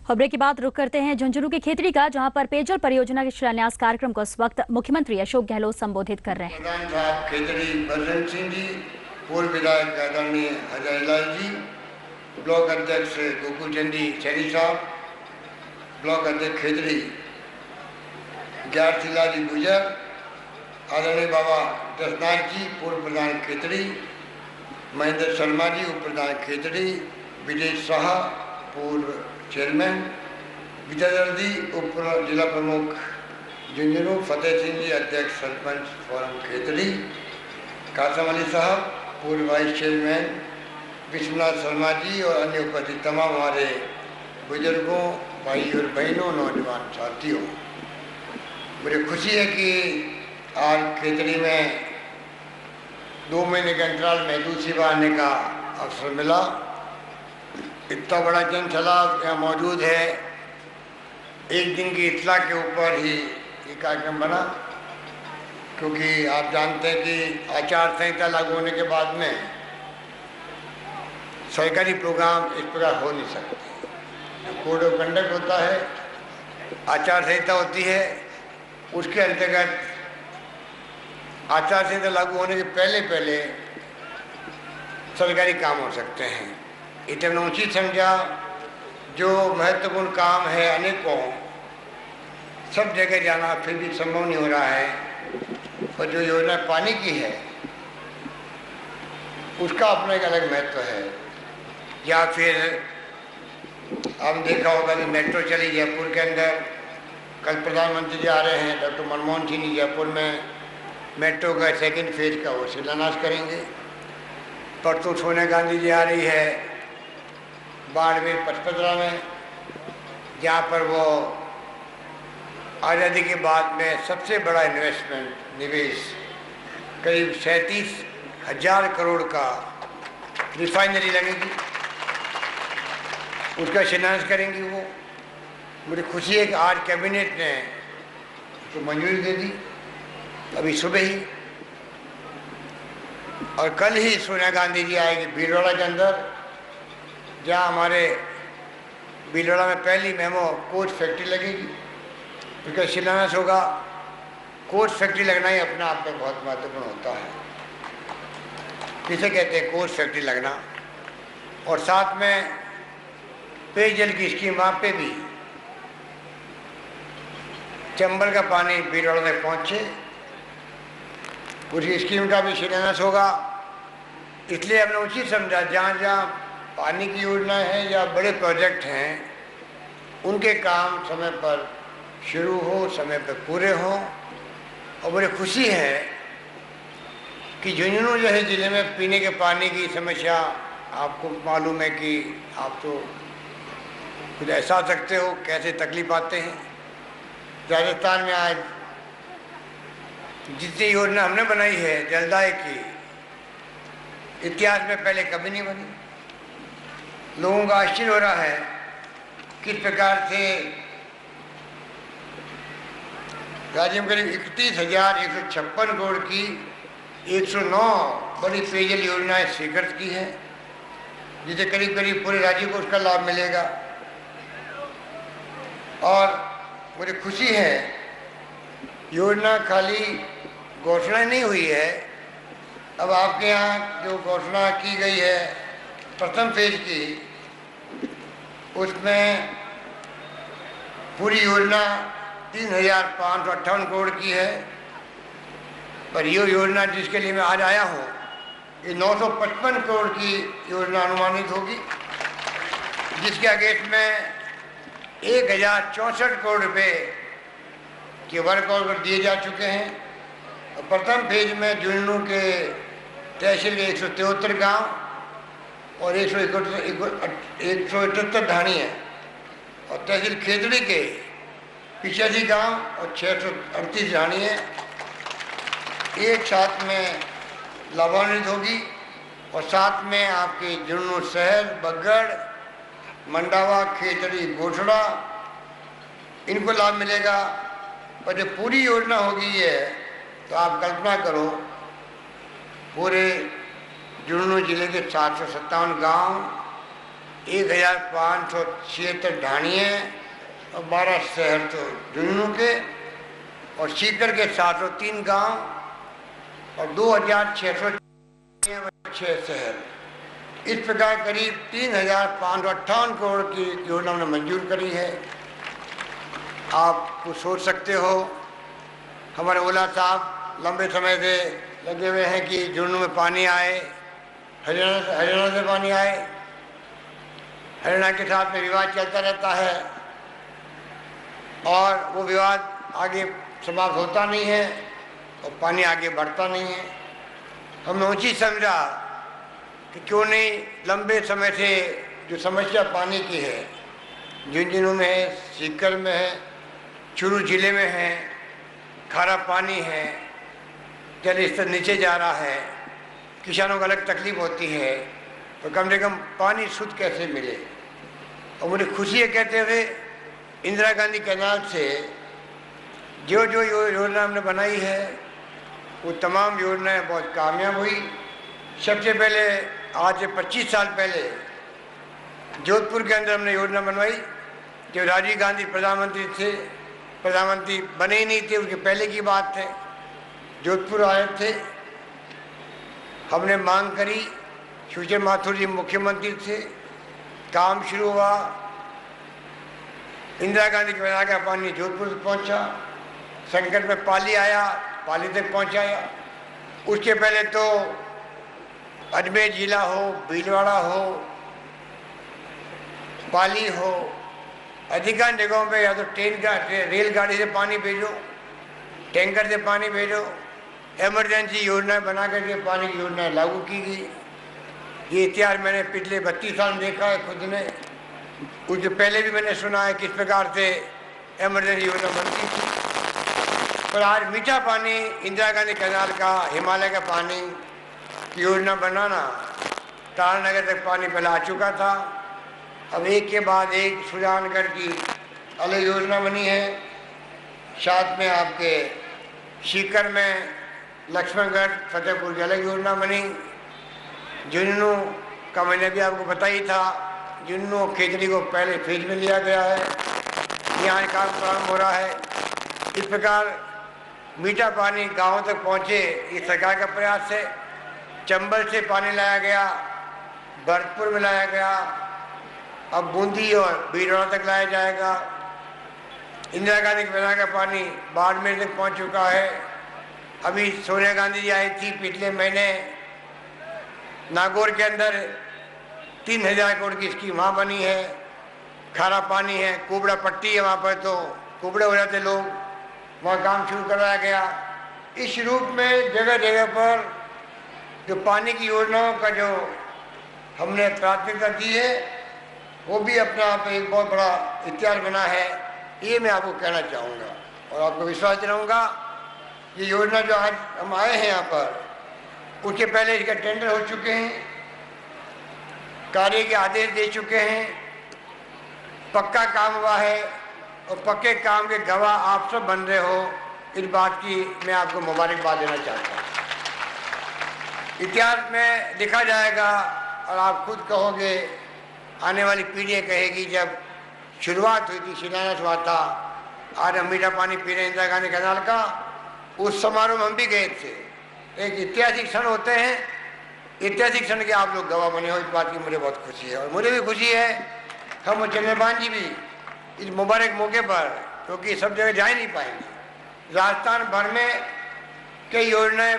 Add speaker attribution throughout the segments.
Speaker 1: खबरें के बाद रुख करते हैं झुंझुनू के खेतड़ी का, जहां पर पेयजल परियोजना के शिलान्यास कार्यक्रम को इस वक्त मुख्यमंत्री अशोक गहलोत संबोधित कर रहे हैं।
Speaker 2: प्रधान साहब खेतड़ी बसंत सिंह जी, पूर्व विधायक आदरणीय अजय लाल जी, ब्लॉक अध्यक्ष गोकुल चंदी शहरी साहब, ब्लॉक अध्यक्ष खेतड़ी ग्यारसिला जी गुजर, आदरणीय बाबा दसनाथ जी, पूर्व प्रधान खेतड़ी, महेंद्र शर्मा जी, उप प्रधान खेतड़ी, विजय शाह, पूर्व चेयरमैन, विजय दर्दी, उप जिला प्रमुख झुंझुनू, फतेह सिंह जी, अध्यक्ष सरपंच फोरम खेतड़ी, कासम अली साहब, पूर्व वाइस चेयरमैन, विश्वनाथ शर्मा जी और अन्य उपस्थित तमाम हमारे बुजुर्गों, भाई और बहनों, नौजवान साथियों, मुझे खुशी है कि आज खेतड़ी में 2 महीने के अंतराल में दूसरी बार आने का अवसर मिला। इतना बड़ा जन सैलाब यहाँ मौजूद है, एक दिन की इत्तला के ऊपर ही ये कार्यक्रम बना, क्योंकि आप जानते हैं कि आचार संहिता लागू होने के बाद में सरकारी प्रोग्राम इस प्रकार हो नहीं सकते। कोड ऑफ कंडक्ट होता है, आचार संहिता होती है, उसके अंतर्गत आचार संहिता लागू होने के पहले सरकारी काम हो सकते हैं। इतने हमने उचित समझा, जो महत्वपूर्ण काम है अनेकों, सब जगह जाना फिर भी संभव नहीं हो रहा है, और जो योजना पानी की है उसका अपना एक अलग महत्व है। या फिर आपने देखा होगा कि मेट्रो चली जयपुर के अंदर, कल प्रधानमंत्री जी आ रहे हैं, डॉक्टर मनमोहन सिंह जी जयपुर में मेट्रो का सेकंड फेज का वो शिलान्यास करेंगे। परसों सोनिया गांधी जी आ रही है बाड़मेर पचपदरा में, जहाँ पर वो आज़ादी के बाद में सबसे बड़ा इन्वेस्टमेंट निवेश करीब 37,000 करोड़ का रिफाइनरी लगेगी, उसका शिलान्यास करेंगी वो। मुझे खुशी है कि आज कैबिनेट ने उसको मंजूरी दे दी अभी सुबह ही, और कल ही सोनिया गांधी जी आएगी भीलवाड़ा के अंदर, जहाँ हमारे भीलवाड़ा में पहली मेमो कोच फैक्ट्री लगेगी, उसका शिलान्यास होगा। कोच फैक्ट्री लगना ही अपने आप में बहुत महत्वपूर्ण होता है, किसे कहते हैं कोच फैक्ट्री लगना। और साथ में पेयजल की स्कीम, वहाँ पे भी चंबल का पानी भीलवाड़ा तक पहुँचे, उसकी स्कीम का भी शिलान्यास होगा। इसलिए हमने उचित समझा, जहाँ जहाँ पानी की योजना है या बड़े प्रोजेक्ट हैं, उनके काम समय पर शुरू हो, समय पर पूरे हों। और बड़ी खुशी है कि झुंझुनू जैसे ज़िले में पीने के पानी की समस्या, आपको मालूम है कि आप तो कुछ एहसास रखते हो कैसे तकलीफ आते हैं। राजस्थान में आज जितनी योजना हमने बनाई है जलदाय की, इतिहास में पहले कभी नहीं बनी। लोगों का आश्चर्य हो रहा है किस प्रकार से राज्य में करीब 31,156 करोड़ की 109 बड़ी पेयजल योजनाएं स्वीकृत की हैं, जिसे करीब करीब पूरे राज्य को उसका लाभ मिलेगा। और मुझे खुशी है, योजना खाली घोषणा नहीं हुई है, अब आपके यहाँ जो घोषणा की गई है प्रथम फेज की, उसमें पूरी योजना 3,558 करोड़ की है। पर ये योजना जिसके लिए मैं आज आया हूँ, ये 955 करोड़ की योजना अनुमानित होगी, जिसके अगेंस्ट में 1,064 करोड़ रुपये के वर्क ऑर्डर दिए जा चुके हैं। और प्रथम फेज में झुंझुनू के तहसील के 173 गांव और 178 ढाणी हैं, और तहसील खेतड़ी के 85 गांव और 638 ढाणी हैं, एक साथ में लाभान्वित होगी। और साथ में आपके झुंझुनू शहर, बगड़, मंडावा, खेतड़ी, घोषड़ा, इनको लाभ मिलेगा। पर जब पूरी योजना होगी है, तो आप कल्पना करो, पूरे झुंझुनू जिले के 757 गांव 1576 ढाणी हैं और 12 शहर तो झुंझुनू के, और सीकर के 703 गांव और 2606 शहर। इस प्रकार करीब 3558 करोड़ की योजना हमने मंजूर करी है। आप कुछ सोच सकते हो, हमारे ओला साहब लंबे समय से लगे हुए हैं कि झुंझुनू में पानी आए, हरियाणा से पानी आए। हरियाणा के साथ में विवाद चलता रहता है और वो विवाद आगे समाप्त होता नहीं है और पानी आगे बढ़ता नहीं है। हमने उचित समझा कि क्यों नहीं लंबे समय से जो समस्या पानी की है, झुंझुनू में है, सीकर में है, चूरू जिले में है, खारा पानी है, जल स्तर नीचे जा रहा है, किसानों को अलग तकलीफ होती है, तो कम से कम पानी शुद्ध कैसे मिले। और मुझे खुशी है कहते हुए इंदिरा गांधी कैनाल से जो जो योजना हमने बनाई है वो तमाम योजनाएं बहुत कामयाब हुई। सबसे पहले आज से 25 साल पहले जोधपुर के अंदर हमने योजना बनवाई। जो राजीव गांधी प्रधानमंत्री थे, प्रधानमंत्री बने ही नहीं थे, उसके पहले की बात है, जोधपुर आए थे, हमने मांग करी, सुशील माथुर जी मुख्यमंत्री थे, काम शुरू हुआ, इंदिरा गांधी के बना का पानी जोधपुर तक पहुंचा, संकट में पाली आया, पाली तक पहुंचाया। उसके पहले तो अजमेर जिला हो, भीलवाड़ा हो, पाली हो, अधिकांश जगहों पे या तो रेलगाड़ी से पानी भेजो, टैंकर से पानी भेजो, इमरजेंसी योजनाएं बना करके पानी की योजनाएं लागू की गई। ये इतिहास मैंने पिछले 32 साल में देखा है खुद ने। उससे पहले भी मैंने सुना है किस प्रकार से इमरजेंसी योजना बनती थी। पर आज मीठा पानी, इंदिरा गांधी कैनाल का, हिमालय का पानी की योजना बनाना, तारानगर तक पानी पहले आ चुका था। अब एक के बाद एक सुजानगढ़ की अलग योजना बनी है, साथ में आपके सीकर में, लक्ष्मणगढ़, फतेहपुर की अलग योजना बनी। झुंझुनू का मैंने भी आपको बताई था, झुंझुनू खेतड़ी को पहले फेज में लिया गया है, यहाँ काम प्रारंभ हो रहा है। इस प्रकार मीठा पानी गांवों तक पहुँचे, ये सरकार का प्रयास है। चंबल से पानी लाया गया, भरतपुर में लाया गया, अब बूंदी और भीलवाड़ा तक लाया जाएगा। इंदिरा गांधी के बना का पानी बाड़मेर तक पहुँच चुका है। अभी सोनिया गांधी जी आई थी पिछले महीने, नागौर के अंदर 3000 करोड़ की स्कीम वहाँ बनी है। खारा पानी है, कुबड़ा पट्टी है, वहाँ पर तो कुबड़े हो जाते लोग, वहाँ काम शुरू करवाया गया। इस रूप में जगह जगह पर जो पानी की योजनाओं का जो हमने प्राथमिकता दी है, वो भी अपने आप एक बहुत बड़ा इतिहास बना है। ये मैं आपको कहना चाहूँगा और आपको विश्वास दिलाऊँगा, ये योजना जो आज हम आए हैं यहाँ पर, उसके पहले इसका टेंडर हो चुके हैं, कार्य के आदेश दे चुके हैं, पक्का काम हुआ है और पक्के काम के गवाह आप सब बन रहे हो। इस बात की मैं आपको मुबारकबाद देना चाहता हूँ। इतिहास में लिखा जाएगा और आप खुद कहोगे, आने वाली पीढ़ियाँ कहेगी जब शुरुआत हुई थी, शिलान्यास हुआ था, आज हम मीठा पानी पी रहे हैं इंदिरा गांधी कैनाल का, उस समारोह में हम भी गए थे। एक ऐतिहासिक क्षण होते हैं, ऐतिहासिक क्षण के आप लोग गवाह बने हो, इस बात की मुझे बहुत खुशी है। और मुझे भी खुशी है, हम चंद्रभान जी भी इस मुबारक मौके पर, क्योंकि सब जगह जा ही नहीं पाएंगे, राजस्थान भर में कई योजनाएं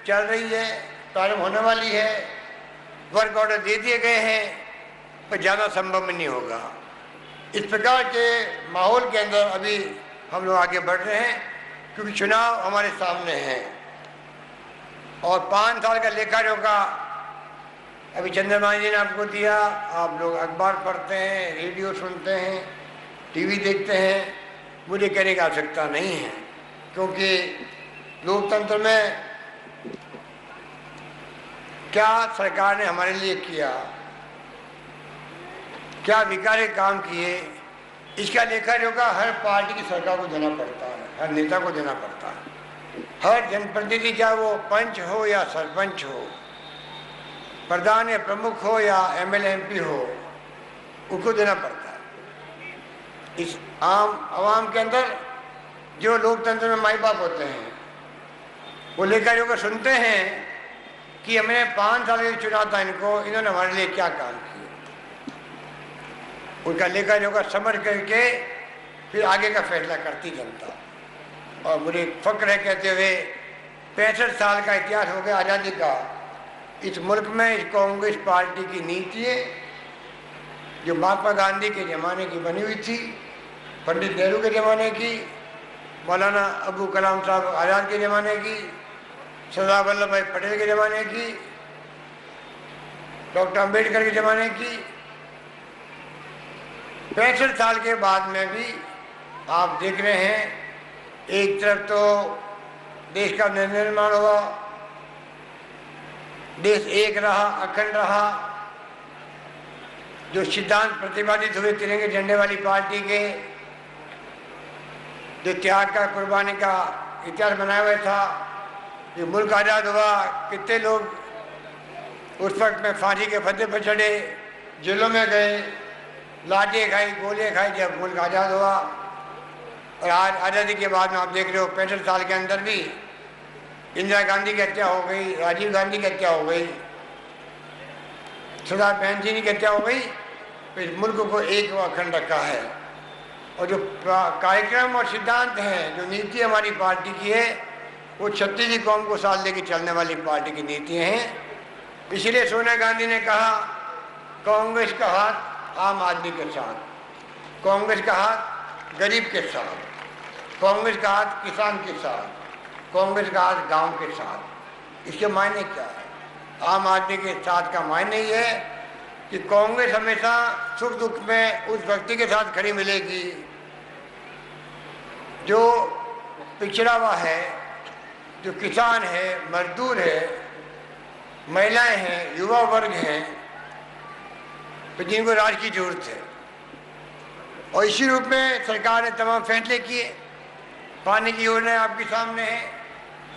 Speaker 2: चल रही है, प्रारंभ होने वाली है, वर्क ऑर्डर दे दिए गए हैं, पर ज़्यादा संभव में नहीं होगा। इस प्रकार के माहौल के अंदर अभी हम लोग आगे बढ़ रहे हैं, क्योंकि चुनाव हमारे सामने हैं और 5 साल का लेखा जोखा अभी चंद्रभान जी ने आपको दिया। आप लोग अखबार पढ़ते हैं, रेडियो सुनते हैं, टीवी देखते हैं, मुझे कहने की आवश्यकता नहीं है, क्योंकि लोकतंत्र में क्या सरकार ने हमारे लिए किया, क्या विकास काम किए, इसका लेखा जोखा हर पार्टी की सरकार को देना पड़ता है, हर नेता को देना पड़ता है। हर जनप्रतिनिधि, चाहे वो पंच हो या सरपंच हो, प्रधान या प्रमुख हो या एमएलए एमपी हो, उसको देना पड़ता है। इस आम आवाम के अंदर जो लोकतंत्र में माई बाप होते हैं वो लेकर होकर सुनते हैं कि हमने 5 साल के चुना था इनको, इन्होंने हमारे लिए क्या काम किया। उनका लेकर होकर समझ करके फिर आगे का फैसला करती जनता। और मुझे फक्र है कहते हुए 65 साल का इतिहास हो गया आज़ादी का। इस मुल्क में इस कांग्रेस पार्टी की नीतियाँ जो महात्मा गांधी के ज़माने की बनी हुई थी, पंडित नेहरू के ज़माने की, मौलाना अबू कलाम साहब आज़ाद के ज़माने की, सरदार वल्लभ भाई पटेल के ज़माने की, डॉक्टर अंबेडकर के ज़माने की, 65 साल के बाद में भी आप देख रहे हैं, एक तरफ तो देश का निर्माण हुआ, देश एक रहा, अखंड रहा, जो सिद्धांत प्रतिपादित हुए तिरंगे झंडे वाली पार्टी के, जो त्याग का कुर्बानी का इतिहास बनाया हुआ था, जो मुल्क आज़ाद हुआ, कितने लोग उस वक्त में फांसी के फंदे पर चढ़े, जेलों में गए, लाठियाँ खाई, गोलियाँ खाई जब मुल्क आज़ाद हुआ। और आज आज़ादी के बाद में आप देख रहे हो 65 साल के अंदर भी इंदिरा गांधी की हत्या हो गई, राजीव गांधी की हत्या हो गई, सरदार बहन सिंह की हत्या हो गई। तो इस मुल्क को एक व अखंड रखा है। और जो कार्यक्रम और सिद्धांत हैं, जो नीति हमारी पार्टी की है, वो छत्तीसवीं कौम को साथ लेके चलने वाली पार्टी की नीतियाँ हैं। इसलिए सोनिया गांधी ने कहा कांग्रेस का हाथ आम आदमी के साथ, कांग्रेस का हाथ गरीब के साथ, कांग्रेस का हाथ किसान के साथ, कांग्रेस का हाथ गांव के साथ। इसके मायने क्या है? आम आदमी के साथ का मायने ये है कि कांग्रेस हमेशा सुख दुख में उस व्यक्ति के साथ खड़ी मिलेगी जो पिछड़ा हुआ है, जो किसान है, मजदूर है, महिलाएं हैं, युवा वर्ग हैं, तो जिनको राज की जरूरत है। और इसी रूप में सरकार ने तमाम फैसले किए। पानी की योजना आपके सामने है,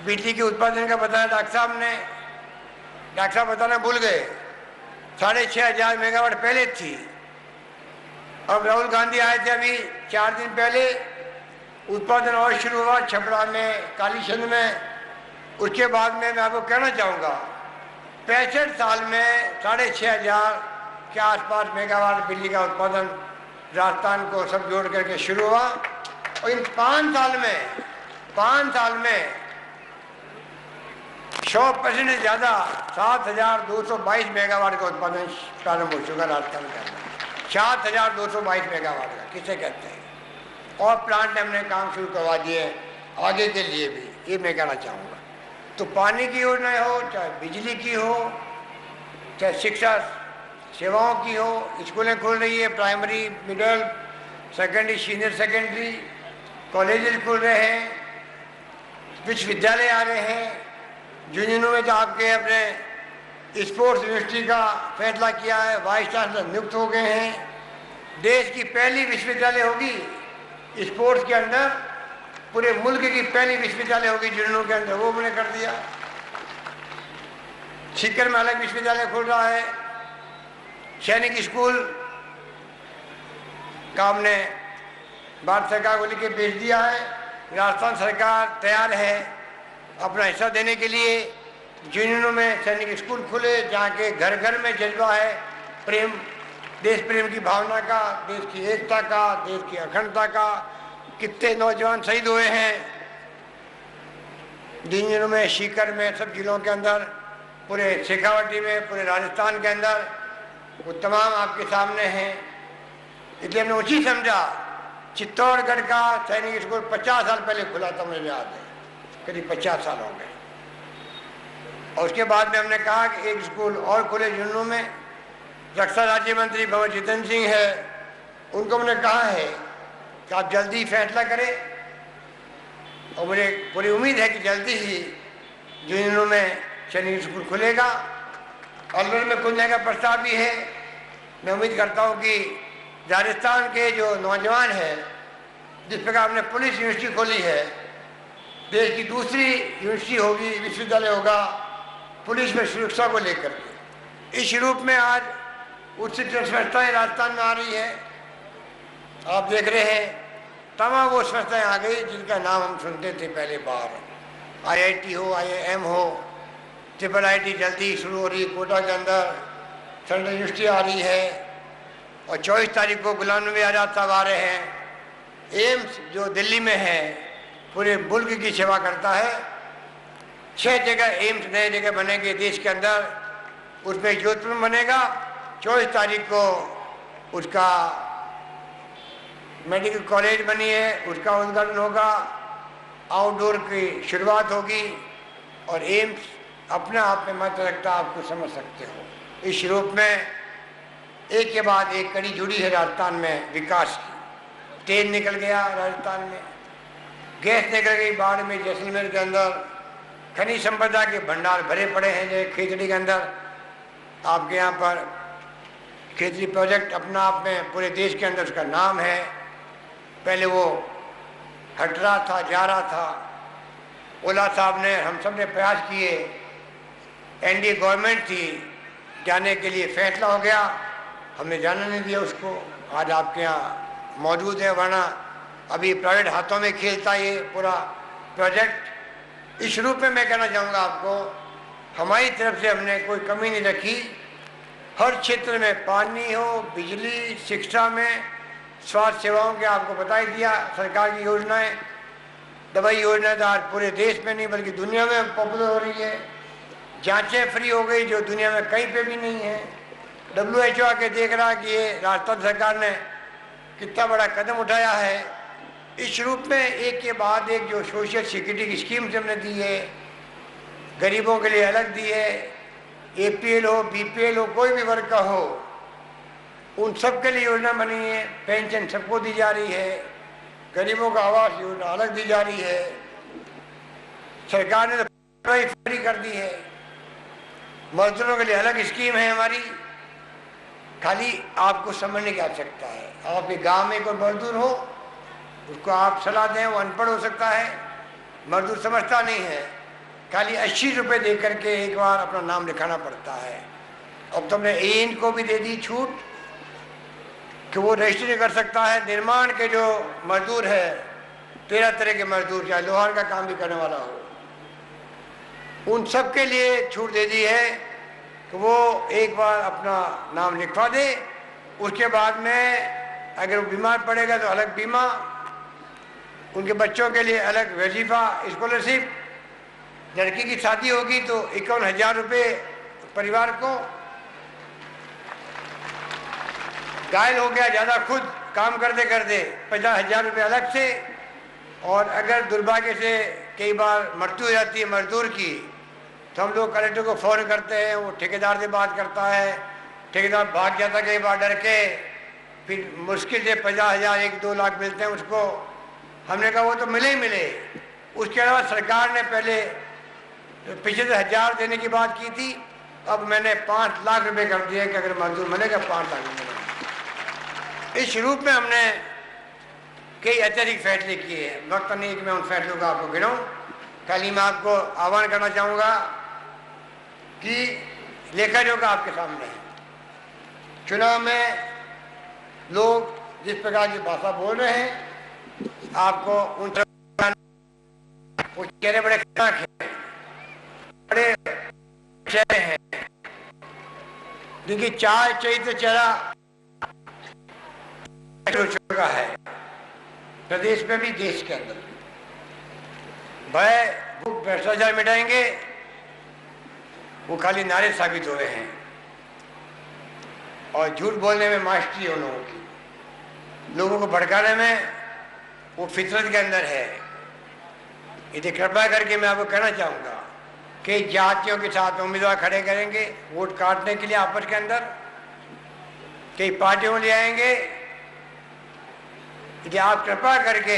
Speaker 2: बिजली के उत्पादन का बताया डॉक्टर साहब ने, डॉक्टर साहब बताना भूल गए, 6,500 मेगावाट पहले थी। अब राहुल गांधी आए थे अभी 4 दिन पहले, उत्पादन और शुरू हुआ छपरा में, कालीचंद में। उसके बाद में मैं आपको कहना चाहूँगा 65 साल में 6,500 के आसपास मेगावाट बिजली का उत्पादन राजस्थान को सब जोड़ करके शुरू हुआ। और इन 5 साल में 100% से ज़्यादा 7,222 मेगावाट का उत्पादन प्रारंभ हो चुका राजस्थान के अंदर। 7,222 मेगावाट का किसे कहते हैं। और प्लांट हमने काम शुरू करवा दिए आगे के लिए भी, ये मैं कहना चाहूँगा। तो पानी की योजना हो, चाहे बिजली की हो, चाहे शिक्षा सेवाओं की हो, स्कूलें खुल रही है, primary, middle, secondary, senior secondary, colleges खुल रहे हैं, विश्वविद्यालय आ रहे हैं, यूनियनों में तो आपके अपने स्पोर्ट्स यूनिवर्सिटी का फैसला किया है, वाइस चांसलर नियुक्त हो गए हैं। देश की पहली विश्वविद्यालय होगी स्पोर्ट्स के अंदर, पूरे मुल्क की पहली विश्वविद्यालय होगी यूनियनों के अंदर, वो हमने कर दिया। सीकर में अलग विश्वविद्यालय खुल रहा है, सैनिक स्कूल का हमने भारत सरकार को लेकर भेज दिया है। राजस्थान सरकार तैयार है अपना हिस्सा देने के लिए। यूनियनों में सैनिक स्कूल खुले जहाँ के घर घर में जज्बा है प्रेम, देश प्रेम की भावना का, देश की एकता का, देश की अखंडता का। कितने नौजवान शहीद हुए हैं यूनियनों में, सीकर में, सब जिलों के अंदर, पूरे शेखावाटी में, पूरे राजस्थान के अंदर, वो तमाम आपके सामने हैं। इसलिए हमने उचित समझा। चित्तौड़गढ़ का सैनिक स्कूल 50 साल पहले खुला था, मुझे याद है, करीब 50 साल हो गए। और उसके बाद में हमने कहा कि एक स्कूल और खुले यूनियनों में। रक्षा राज्य मंत्री भंवर जितेंद्र सिंह है, उनको हमने कहा है कि आप जल्दी फैसला करें। और मुझे पूरी उम्मीद है कि जल्दी ही यूनियनों में सैनिक स्कूल खुलेगा। अलवर में खुलने का प्रस्ताव भी है। मैं उम्मीद करता हूँ कि राजस्थान के जो नौजवान हैं, जिस प्रकार हमने पुलिस यूनिवर्सिटी खोली है, देश की दूसरी यूनिवर्सिटी होगी, विश्वविद्यालय होगा पुलिस में सुरक्षा को लेकर के। इस रूप में आज उचित स्वच्छताएं राजस्थान में आ रही है। आप देख रहे हैं तमाम वो संस्थाएं आ गई जिनका नाम हम सुनते थे पहले बार। IIT हो, IIM हो, IIT जल्दी शुरू हो रही है कोटा के अंदर, सेंट्रल यूनिवर्सिटी आ रही है और 24 तारीख को गुलाम नबी आज़ाद साहब आ रहे हैं। एम्स जो दिल्ली में है पूरे मुल्क की सेवा करता है। 6 जगह एम्स नए जगह बनेंगे देश के अंदर, उसमें जोधपुर में बनेगा। 24 तारीख को उसका मेडिकल कॉलेज बनी है, उसका उद्घाटन होगा, आउटडोर की शुरुआत होगी और एम्स अपने आप में मत रखता, आपको समझ सकते हो। इस रूप में एक के बाद एक कड़ी जुड़ी है राजस्थान में विकास की। तेल निकल गया राजस्थान में, गैस निकल गई बाढ़ में, जैसलमेर के अंदर खनिज संपदा के भंडार भरे पड़े हैं। जैसे खेतड़ी के अंदर आपके यहाँ पर खेतड़ी प्रोजेक्ट अपना आप में पूरे देश के अंदर उसका नाम है। पहले वो हट रहा था, जा रहा था। ओला साहब ने, हम सब ने प्रयास किए, NDA गवर्नमेंट थी, जाने के लिए फैसला हो गया, हमने जाने नहीं दिया उसको। आज आपके यहाँ मौजूद है, वरना अभी प्राइवेट हाथों में खेलता ये पूरा प्रोजेक्ट। इस रूप में मैं कहना चाहूँगा आपको, हमारी तरफ से हमने कोई कमी नहीं रखी। हर क्षेत्र में पानी हो, बिजली, शिक्षा में, स्वास्थ्य सेवाओं के आपको बता ही दिया। सरकार की योजनाएं, दवाई योजना तो आज पूरे देश में नहीं बल्कि दुनिया में पॉपुलर हो रही है। जांचें फ्री हो गई जो दुनिया में कहीं पे भी नहीं है। WHO आके देख रहा कि ये राजस्थान सरकार ने कितना बड़ा कदम उठाया है। इस रूप में एक के बाद एक जो सोशल सिक्योरिटी की स्कीम्स हमने दी है, गरीबों के लिए अलग दी है, APL हो, BPL हो, कोई भी वर्ग का हो, उन सब के लिए योजना बनी है। पेंशन सबको दी जा रही है, गरीबों का आवास योजना अलग दी जा रही है। सरकार ने तो फ्री कर दी है। मजदूरों के लिए अलग स्कीम है हमारी। खाली आपको समझने की आवश्यकता है। आपके गांव में कोई मजदूर हो, उसको आप सलाह दें, वो अनपढ़ हो सकता है, मजदूर समझता नहीं है, खाली 80 रुपये दे करके एक बार अपना नाम लिखाना पड़ता है। अब तुमने AN को भी दे दी छूट कि वो रजिस्ट्री कर सकता है। निर्माण के जो मजदूर है, 13 तरह के मजदूर, चाहे लोहार का काम भी करने वाला हो, उन सब के लिए छूट दे दी है कि वो एक बार अपना नाम लिखवा दे। उसके बाद में अगर वो बीमार पड़ेगा तो अलग बीमा, उनके बच्चों के लिए अलग वजीफा, स्कॉलरशिप, लड़की की शादी होगी तो 51,000 रुपये परिवार को। घायल हो गया ज़्यादा खुद काम करते करते 50,000 रुपये अलग से। और अगर दुर्भाग्य से कई बार मृत्यु हो जाती है मजदूर की, तो हम लोग कलेक्टर को फ़ोन करते हैं, वो ठेकेदार से बात करता है, ठेकेदार भाग जाता कई बार डर के, फिर मुश्किल से 50,000 1-2 लाख मिलते हैं उसको। हमने कहा वो तो मिले ही मिले। उसके अलावा सरकार ने पहले पिछले 1000 देने की बात की थी, अब मैंने 5 लाख रुपए कर दिए कि अगर मजदूर मिलेगा 5 लाख मिलेगा। इस रूप में हमने कई अत्यधिक फैसले किए हैं। वक्त नहीं कि मैं उन फैसलों को आपको गिनाऊं। खाली मैं आपको आह्वान करना चाहूँगा कि लेखा जोखा आपके सामने है। चुनाव में लोग जिस प्रकार की भाषा बोल रहे हैं, आपको उन चेहरे बड़े खतरनाक हैं, बड़े चेहरे हैं, जिनकी चाल चरित्र चेहरा हो चुका है प्रदेश में भी, देश के अंदर भी। भय भूख भ्रष्टाचार मिटाएंगे, वो खाली नारे साबित हुए हैं। और झूठ बोलने में मास्टरी है उन लोगों की, लोगों को भड़काने में वो फितरत के अंदर है। इसे कृपया करके मैं आपको कहना चाहूँगा कि जातियों के साथ उम्मीदवार खड़े करेंगे वोट काटने के लिए आपस के अंदर, कई पार्टियों ले आएंगे। इसलिए आप कृपया करके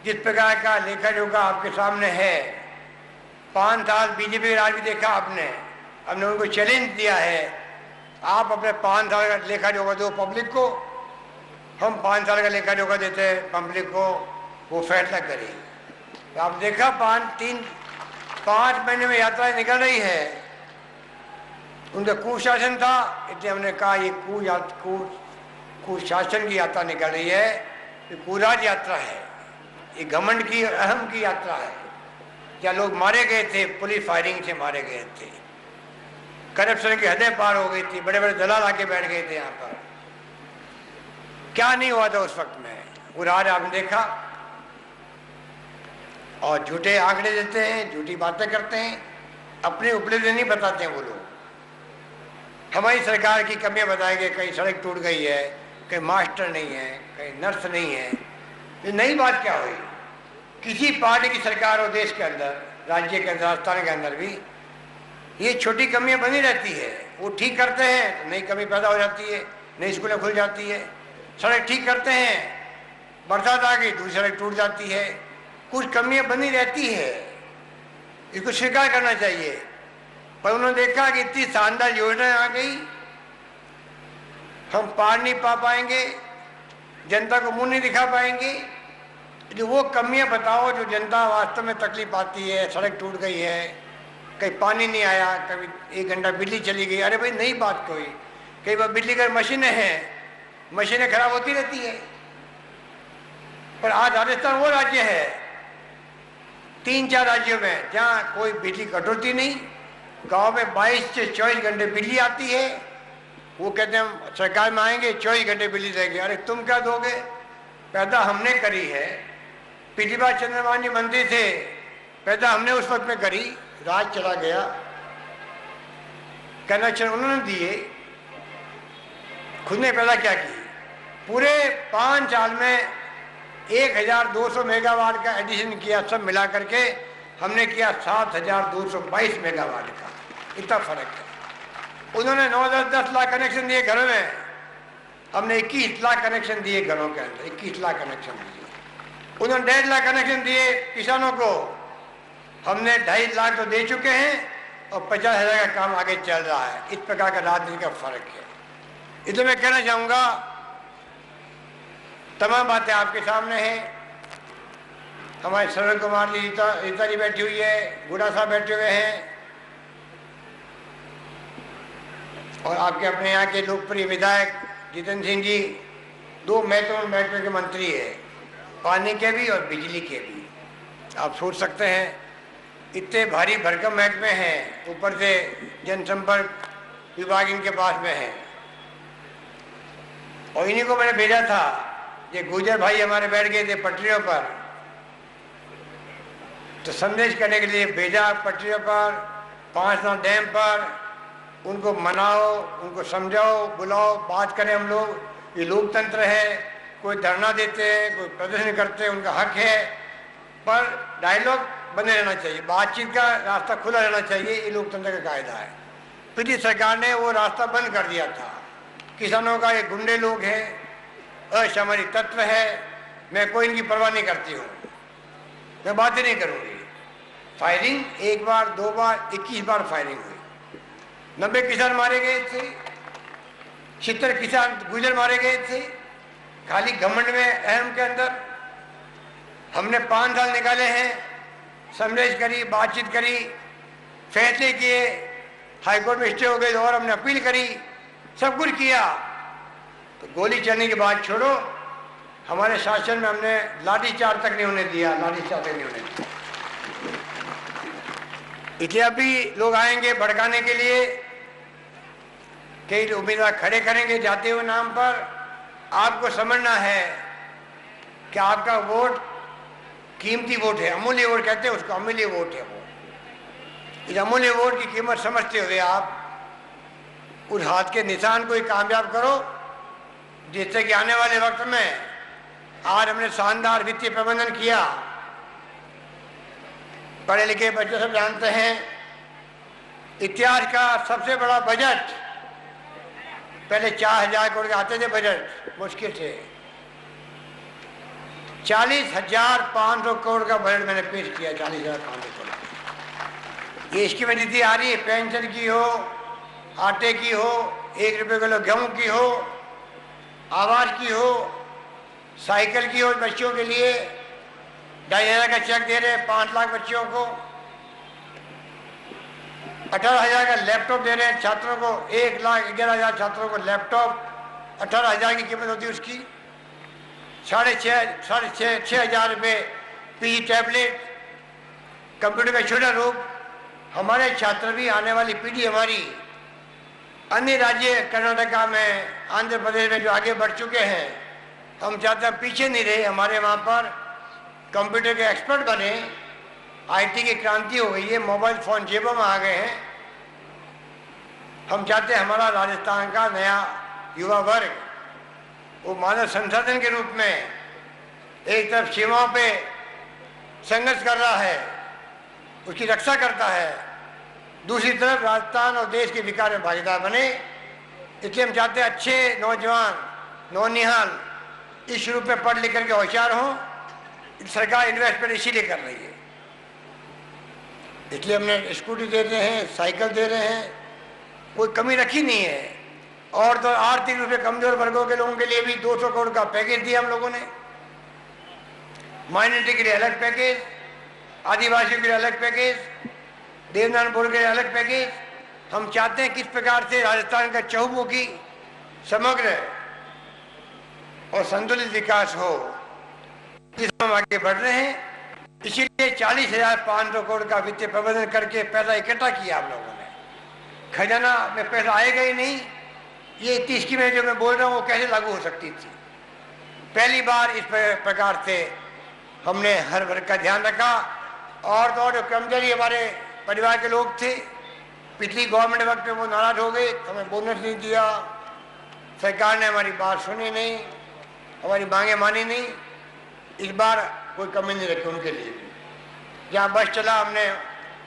Speaker 2: जिस प्रकार का लेखा जोखा आपके सामने है, 5 साल बीजेपी राज भी देखा आपने, हमने उनको चैलेंज दिया है, आप अपने 5 साल का लेखा जोखा दो पब्लिक को, हम 5 साल का लेखा जोखा देते हैं पब्लिक को, वो फैसला करें। तो आप देखा 5 महीने में यात्रा निकल रही है, उनका कुशासन था, इसलिए हमने कहा ये कुशासन की यात्रा निकल रही है, ये कुराज यात्रा है, ये घमंड की अहम की यात्रा है। क्या लोग मारे गए थे, पुलिस फायरिंग से मारे गए थे, करप्शन की हदें पार हो गई थी, बड़े बड़े दलाल आके बैठ गए थे यहाँ पर। क्या नहीं हुआ था उस वक्त में, कुराज आपने देखा। और झूठे आंकड़े देते हैं, झूठी बातें करते हैं, अपनी उपलब्धि नहीं बताते हैं वो लोग। हमारी सरकार की कमियां बताएंगे, कहीं सड़क टूट गई है, कहीं मास्टर नहीं है, कहीं नर्स नहीं है। ये नई बात क्या हुई? किसी पार्टी की सरकार हो देश के अंदर, राज्य के अंदर, राजस्थान के अंदर भी ये छोटी कमियां बनी रहती है। वो ठीक करते हैं तो नई कमी पैदा हो जाती है, नई स्कूलें खुल जाती है। सड़क ठीक करते हैं, बरसात आ गई, दूसरी सड़क टूट जाती है। कुछ कमियां बनी रहती है, इसको स्वीकार करना चाहिए। पर उन्होंने देखा कि इतनी शानदार योजना आ गई, हम पार नहीं पा पाएंगे, जनता को मुंह नहीं दिखा पाएंगे। जो वो कमियां बताओ जो जनता वास्तव में तकलीफ आती है। सड़क टूट गई है, कहीं पानी नहीं आया, कभी 1 घंटा बिजली चली गई। अरे भाई नई बात कोई, कई बार बिजली की मशीनें हैं, मशीनें खराब होती रहती है। पर आज राजस्थान वो राज्य है 3-4 राज्यों में जहाँ कोई बिजली कटौती नहीं। गांव में 22 से 24 घंटे बिजली आती है। वो कहते हैं हम सरकार में आएंगे 24 घंटे बिजली देंगे। अरे तुम क्या दोगे? पैदा हमने करी है, पिछली बार चंद्रबाबू जी मंत्री थे, पैदा हमने उस वक्त में करी, राज चला गया, कनेक्शन उन्होंने दिए, खुद ने पैदा क्या की। पूरे 5 साल में 1200 मेगावाट का एडिशन किया, सब मिला करके हमने किया 7222 मेगावाट का। इतना फर्क है। उन्होंने 9-10 लाख कनेक्शन दिए घरों में, हमने 21 लाख कनेक्शन दिए घरों के अंदर, 21 लाख कनेक्शन दिए। उन्होंने 1.5 लाख कनेक्शन दिए किसानों को, हमने 2.5 लाख तो दे चुके हैं और 50,000 का काम आगे चल रहा है। इस प्रकार का राजनीति का फर्क है। इसलिए मैं कहना चाहूँगा, तमाम बातें आपके सामने हैं। हमारे सरल कुमार जी, रीता जी बैठी हुई है, गुड़ा साहब बैठे हुए हैं, और आपके अपने यहाँ के लोकप्रिय विधायक जितेंद्र सिंह जी 2 महत्वपूर्ण महत्व के मंत्री है, पानी के भी और बिजली के भी। आप सोच सकते हैं इतने भारी भरकम महकमे हैं, ऊपर से जनसंपर्क विभाग इनके पास में है। और इन्हीं को मैंने भेजा था, ये गुजर भाई हमारे बैठ गए थे पटरियों पर, तो संदेश करने के लिए भेजा पटरियों पर, 5 नाव डैम पर। उनको मनाओ, उनको समझाओ, बुलाओ, बात करें हम लोग। ये लोकतंत्र है, कोई धरना देते हैं, कोई प्रदर्शन करते हैं, उनका हक है, पर डायलॉग बने रहना चाहिए, बातचीत का रास्ता खुला रहना चाहिए। ये लोकतंत्र का कायदा है। पिछली सरकार ने वो रास्ता बंद कर दिया था। किसानों का ये गुंडे लोग हैं, असामरिक तत्व है, मैं कोई इनकी परवाह नहीं करती हूँ, मैं बातें नहीं करूँगी। फायरिंग 1 बार 2 बार 21 बार फायरिंग हुई। 90 किसान मारे गए थे, 70 किसान गुजर मारे गए थे, खाली घमंड में अहम के अंदर। हमने 5 साल निकाले हैं, समझ करी, बातचीत करी, फैसले किए, हाईकोर्ट में स्टे हो गए और हमने अपील करी, सब कुछ किया। तो गोली चलने के बाद छोड़ो, हमारे शासन में हमने लाठीचार्ज तक नहीं होने दिया, लाठीचार्ज तक नहीं होने दिया। इसलिए अभी लोग आएंगे भड़काने के लिए, कई उम्मीदवार खड़े करेंगे जाते हुए नाम पर। आपको समझना है कि आपका वोट कीमती वोट है, अमूल्य वोट कहते हैं उसको, अमूल्य वोट है वो। इस अमूल्य वोट की कीमत समझते हुए आप उस हाथ के निशान को ही कामयाब करो, जिससे कि आने वाले वक्त में, आज हमने शानदार वित्तीय प्रबंधन किया। पढ़े लिखे बच्चे सब जानते हैं, इतिहास का सबसे बड़ा बजट, पहले 4,000 करोड़ के आते थे बजट, मुश्किल से 40,500 करोड़ का बजट मैंने पेश किया। 40,500 करोड़ ये इसकी नीति आ रही है, पेंशन की हो, आटे की हो, 1 रुपये किलो गेहूं की हो, आवास की हो, साइकिल की हो बच्चों के लिए, 2,500 का चेक दे रहे हैं 5 लाख बच्चों को। 18,000 का लैपटॉप दे रहे हैं छात्रों को। 1,11,000 छात्रों को लैपटॉप, 18,000 की कीमत होती है उसकी। 6,500 रुपये पीजी टैबलेट, कंप्यूटर का छोटा रूप। हमारे छात्र भी आने वाली पीढ़ी हमारी अन्य राज्य कर्नाटका में, आंध्र प्रदेश में जो आगे बढ़ चुके हैं, हम चाहते हैं पीछे नहीं रहे। हमारे वहाँ पर कंप्यूटर के एक्सपर्ट बने, आईटी की क्रांति हो गई है, मोबाइल फ़ोन जेबों में आ गए हैं। हम चाहते हैं हमारा राजस्थान का नया युवा वर्ग वो मानव संसाधन के रूप में एक तरफ सीमाओं पे संघर्ष कर रहा है, उसकी रक्षा करता है, दूसरी तरफ राजस्थान और देश के विकास में भागीदार बने। इसलिए हम चाहते हैं अच्छे नौजवान नौनिहाल इस रूप में पढ़ लिख करके होशियार हों। सरकार इन्वेस्टमेंट इसीलिए कर रही है, इसलिए हमने स्कूटी दे रहे हैं, साइकिल दे रहे हैं, कोई कमी रखी नहीं है। और तो आर्थिक रूप से कमजोर वर्गों के लोगों के लिए भी 200 करोड़ का पैकेज दिया हम लोगों ने। माइनॉरिटी के लिए अलग पैकेज, आदिवासियों के लिए अलग पैकेज, देवनारायणपुर के लिए अलग पैकेज। हम चाहते हैं किस प्रकार से राजस्थान का चहुमुखी समग्र और संतुलित विकास हो, इसमें हम आगे बढ़ रहे हैं। इसीलिए 40,500 करोड़ का वित्तीय प्रबंधन करके पैसा इकट्ठा किया हम लोगों ने। खजाना में पैसा आएगा ही नहीं। ये 30 स्कीमें जो मैं बोल रहा हूँ वो कैसे लागू हो सकती थी? पहली बार इस प्रकार से हमने हर वर्ग का ध्यान रखा। और तो और जो कर्मचारी हमारे परिवार के लोग थे, पिछली गवर्नमेंट वक्त में वो नाराज हो गए, हमें बोनस नहीं दिया, सरकार ने हमारी बात सुनी नहीं, हमारी मांगे मानी नहीं। इस बार कोई कमी नहीं रखी उनके लिए भी। जहाँ बस चला हमने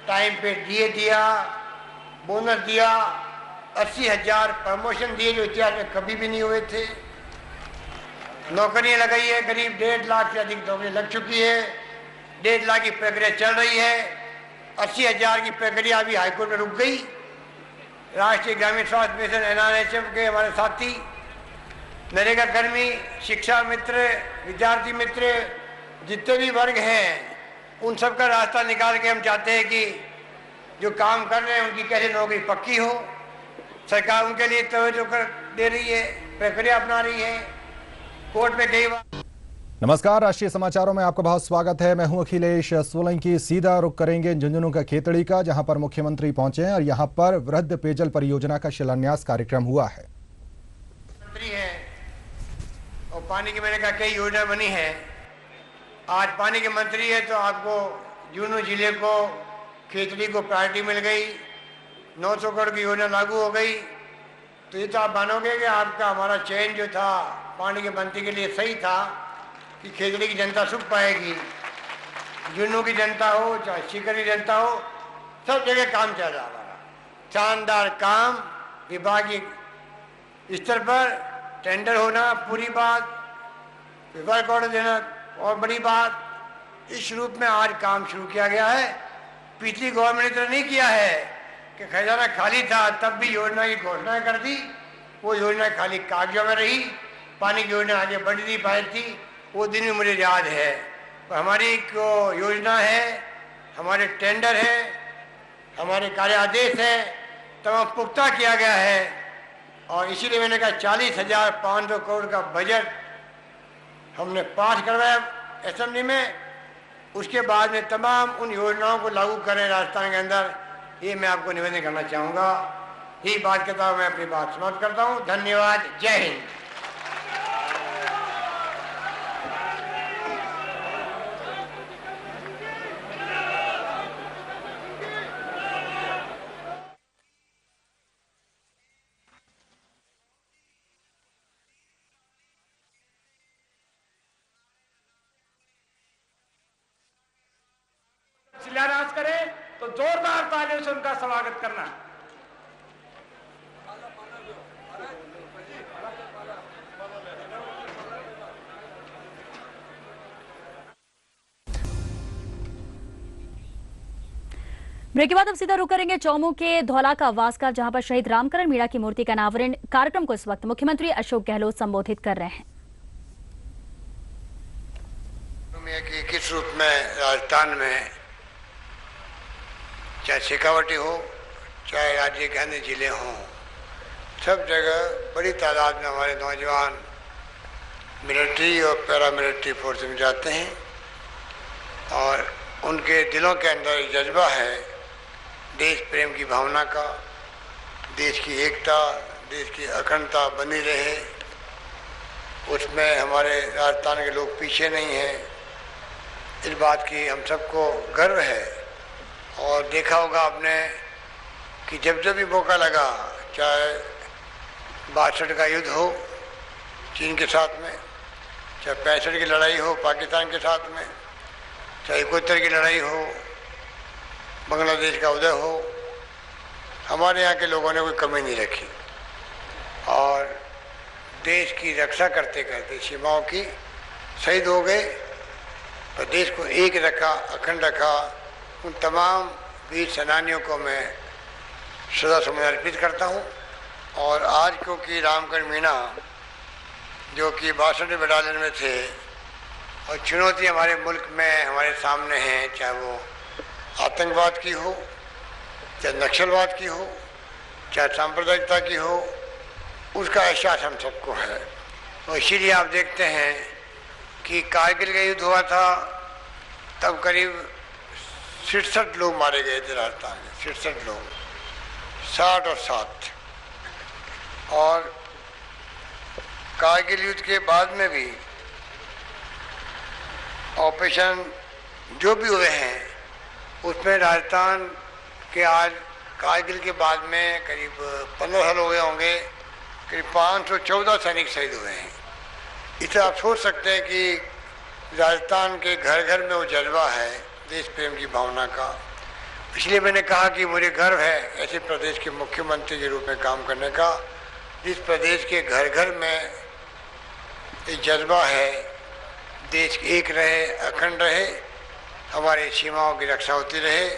Speaker 2: टाइम पे डीए दिया, बोनस दिया, 80,000 प्रमोशन दिए जो इतिहास में कभी भी नहीं हुए थे। नौकरियां लगाई है, करीब 1.5 लाख से अधिक नौकरी लग चुकी है। 1.5 लाख की प्रक्रिया चल रही है। 80,000 की प्रक्रिया अभी हाईकोर्ट में रुक गई। राष्ट्रीय ग्रामीण स्वास्थ्य मिशन NRHM के हमारे साथी, नरेगा कर्मी, शिक्षा मित्र, विद्यार्थी मित्र, जितने भी वर्ग हैं उन सब का रास्ता निकाल के हम चाहते हैं कि जो काम कर रहे हैं उनकी कैसे नौकरी पक्की हो। सरकार उनके लिए तवज्जो कर दे रही है, प्रक्रिया अपना रही है। कोर्ट में कई बार।
Speaker 3: नमस्कार, राष्ट्रीय समाचारों में आपका बहुत स्वागत है। मैं हूं अखिलेश सोलंकी। सीधा रुख करेंगे झुंझुनू का खेतड़ी का, जहां पर मुख्यमंत्री पहुंचे हैं और यहां पर वृहद पेयजल परियोजना का शिलान्यास कार्यक्रम हुआ है।
Speaker 2: मंत्री है और पानी की मैंने कहा कई योजना बनी है। आज पानी के मंत्री है तो आपको झुंझुनू जिले को, खेतड़ी को प्रायोरिटी मिल गई। 900 करोड़ की योजना लागू हो गई। तो ये तो आप मानोगे कि आपका हमारा चयन जो था पानी के मंत्री के लिए सही था कि खेतड़ी की जनता सुख पाएगी। झुंझुनू की जनता हो चाहे सीकर की जनता हो, सब जगह काम चल रहा हमारा। शानदार काम, विभागीय स्तर पर टेंडर होना पूरी बात, विभाग ऑर्डर देना और बड़ी बात। इस रूप में आज काम शुरू किया गया है। पिछली गवर्नमेंट ने तो नहीं किया है कि खजाना खाली था तब भी योजना की घोषणा कर दी, वो योजना खाली कागजों में रही, पानी की योजना आगे बढ़ नहीं पाई थी। वो दिन भी मुझे याद है। तो हमारी जो योजना है, हमारे टेंडर है, हमारे कार्य आदेश है, तमाम पुख्ता किया गया है। और इसीलिए मैंने कहा 40,500 करोड़ का बजट हमने पास करवाया असेंबली में। उसके बाद में तमाम उन योजनाओं को लागू करें राजस्थान के अंदर, ये मैं आपको निवेदन करना चाहूँगा। यही बात करता हूँ, मैं अपनी बात समाप्त करता हूँ। धन्यवाद। जय हिंद।
Speaker 4: शिलान्यास करें तो जोरदार तालियों से उनका स्वागत करना।
Speaker 1: ब्रेक के बाद अब सीधा रुक करेंगे चौमू के धौला का आवास का, जहां पर शहीद रामकरण मीणा की मूर्ति का अनावरण कार्यक्रम को इस वक्त मुख्यमंत्री अशोक गहलोत संबोधित कर रहे हैं।
Speaker 2: कि किस रूप में राजस्थान में चाहे शेखावटी हो, चाहे राज्य के अन्य जिले हों, सब जगह बड़ी तादाद में हमारे नौजवान मिलिट्री और पैरामिलिट्री फोर्स में जाते हैं और उनके दिलों के अंदर एक जज्बा है देश प्रेम की भावना का, देश की एकता, देश की अखंडता बनी रहे, उसमें हमारे राजस्थान के लोग पीछे नहीं हैं। इस बात की हम सबको गर्व है। और देखा होगा आपने कि जब जब भी मौका लगा, चाहे 62 का युद्ध हो चीन के साथ में, चाहे 65 की लड़ाई हो पाकिस्तान के साथ में, चाहे 71 की लड़ाई हो, बांग्लादेश का उदय हो, हमारे यहाँ के लोगों ने कोई कमी नहीं रखी और देश की रक्षा करते करते सीमाओं की शहीद हो गए, पर देश को एक रखा, अखंड रखा। उन तमाम वीर सेनानियों को मैं सदा समय अर्पित करता हूँ। और आज क्योंकि रामकरण मीणा जो कि 62 बटालियन में थे और चुनौती हमारे मुल्क में हमारे सामने है, चाहे वो आतंकवाद की हो, चाहे नक्सलवाद की हो, चाहे सांप्रदायिकता की हो, उसका एहसास हम सबको है। और इसीलिए आप देखते हैं कि कारगिल का युद्ध हुआ था तब करीब 67 लोग मारे गए थे राजस्थान में, 67 लोग, 60 और 7। और कारगिल युद्ध के बाद में भी ऑपरेशन जो भी हुए हैं उसमें राजस्थान के आज कारगिल के बाद में करीब 15 साल हो गए होंगे, करीब 514 सैनिक शहीद हुए हैं। इसे आप सोच सकते हैं कि राजस्थान के घर घर में वो जज्बा है देश प्रेम की भावना का। इसलिए मैंने कहा कि मुझे गर्व है ऐसे प्रदेश के मुख्यमंत्री के रूप में काम करने का, जिस प्रदेश के घर घर में एक जज्बा है देश एक रहे, अखंड रहे, हमारी सीमाओं की रक्षा होती रहे।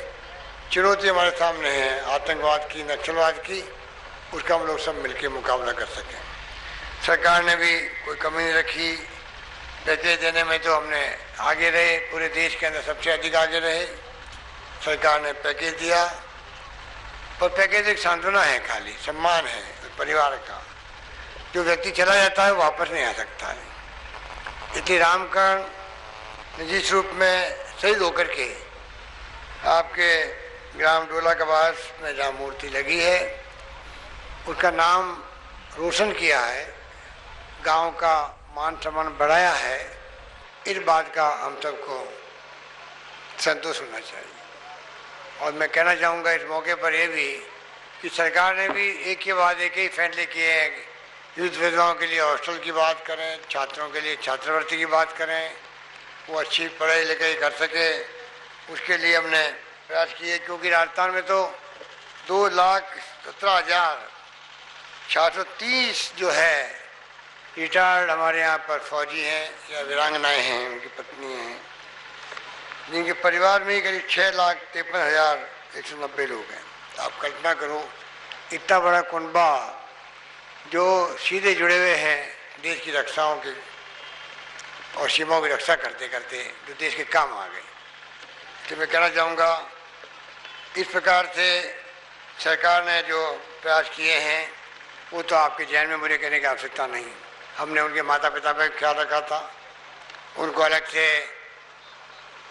Speaker 2: चुनौती हमारे सामने है आतंकवाद की, नक्सलवाद की, उसका हम लोग सब मिलकर मुकाबला कर सकें। सरकार ने भी कोई कमी नहीं रखी, पैकेज देने में तो हमने आगे रहे, पूरे देश के अंदर सबसे अधिक आगे रहे। सरकार ने पैकेज दिया, पर पैकेज एक सांत्वना है, खाली सम्मान है परिवार का। जो व्यक्ति चला जाता है वापस नहीं आ सकता है। इसलिए रामकरण निजी रूप में शहीद होकर के आपके ग्राम डोला कबास में जहाँ मूर्ति लगी है उसका नाम रोशन किया है, गांव का मान सम्मान बढ़ाया है, इस बात का हम सबको संतोष होना चाहिए। और मैं कहना चाहूँगा इस मौके पर यह भी कि सरकार ने भी एक के बाद एक ही फैसले किए हैं। युद्ध विधवाओं के लिए हॉस्टल की बात करें, छात्रों के लिए छात्रवृत्ति की बात करें, वो अच्छी पढ़ाई लिखाई कर सके, उसके लिए हमने प्रयास किए। क्योंकि राजस्थान में तो 2,17,430 जो है रिटायर्ड हमारे यहाँ पर फौजी हैं या वीरांगनाएँ हैं, उनकी पत्नी हैं, जिनके परिवार में ही करीब 6,53,190 लोग हैं। आप कल्पना करो इतना बड़ा कुनबा जो सीधे जुड़े हुए हैं देश की रक्षाओं के और सीमाओं की रक्षा करते करते जो देश के काम आ गए। तो मैं कहना चाहूँगा इस प्रकार से सरकार ने जो प्रयास किए हैं वो तो आपके जहन में मुझे कहने की आवश्यकता नहीं। हमने उनके माता पिता पर ख्याल रखा था, उनको अलग से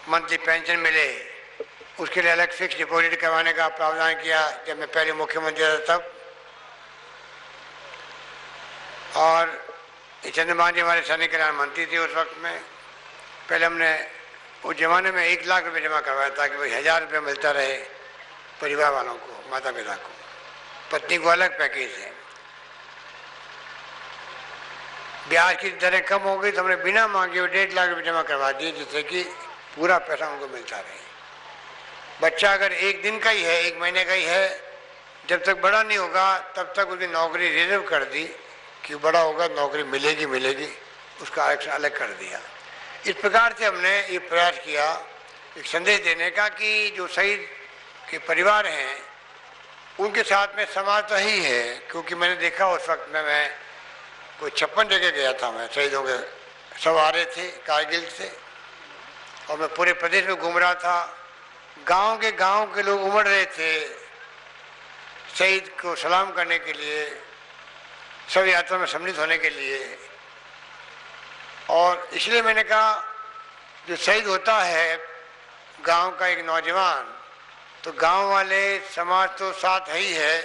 Speaker 2: मंथली पेंशन मिले, उसके लिए अलग फिक्स डिपॉजिट करवाने का प्रावधान किया जब मैं पहले मुख्यमंत्री था तब। और चंद्रमान जी हमारे सैनिक कल्याण मंत्री थे उस वक्त में। पहले हमने उस जमाने में 1 लाख रुपये जमा करवाया था कि भाई 1000 रुपये मिलता रहे परिवार वालों को, माता पिता को। पत्नी को अलग पैकेज है। ब्याज की दरें कम हो गई तो हमने बिना मांगे 1.5 लाख रुपये जमा करवा दिए, जिससे कि पूरा पैसा उनको मिलता रहे। बच्चा अगर 1 दिन का ही है, 1 महीने का ही है, जब तक बड़ा नहीं होगा तब तक उसकी नौकरी रिजर्व कर दी कि बड़ा होगा नौकरी मिलेगी मिलेगी, उसका आरक्षण अलग कर दिया। इस प्रकार से हमने ये प्रयास किया एक संदेश देने का कि जो शहीद के परिवार हैं उनके साथ में समाज तो ही है। क्योंकि मैंने देखा उस वक्त में मैं कोई 56 जगह गया था, मैं शहीदों के सब आ रहे थे कारगिल से, और मैं पूरे प्रदेश में घूम रहा था। गांव के लोग उमड़ रहे थे शहीद को सलाम करने के लिए, सब यात्रा में सम्मिलित होने के लिए। और इसलिए मैंने कहा जो शहीद होता है गांव का एक नौजवान, तो गांव वाले समाज तो साथ ही है,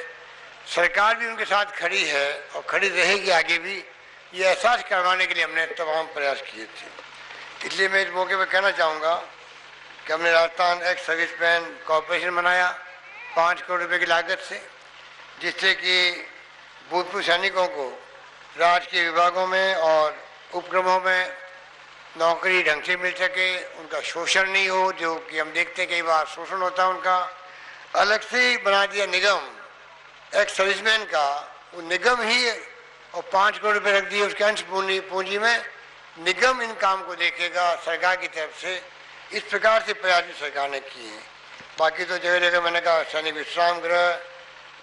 Speaker 2: सरकार भी उनके साथ खड़ी है और खड़ी रहेगी आगे भी। ये एहसास करवाने के लिए हमने तमाम प्रयास किए थे। इसलिए मैं इस मौके पर कहना चाहूँगा कि हमने राजस्थान एक्स सर्विसमैन कॉरपोरेशन बनाया 5 करोड़ रुपए की लागत से, जिससे कि भूतपूर्व सैनिकों को राज्य के विभागों में और उपक्रमों में नौकरी ढंग से मिल सके, उनका शोषण नहीं हो, जो कि हम देखते हैं कई बार शोषण होता है उनका। अलग से ही बना दिया निगम एक्स सर्विसमैन का, वो निगम ही, और 5 करोड़ रुपए रख दिए उसके अंश पूंजी में। निगम इन काम को देखेगा सरकार की तरफ से। इस प्रकार से प्रयास सरकार ने किए हैं। बाकी तो जगह जगह मैंने कहा सैनिक विश्राम गृह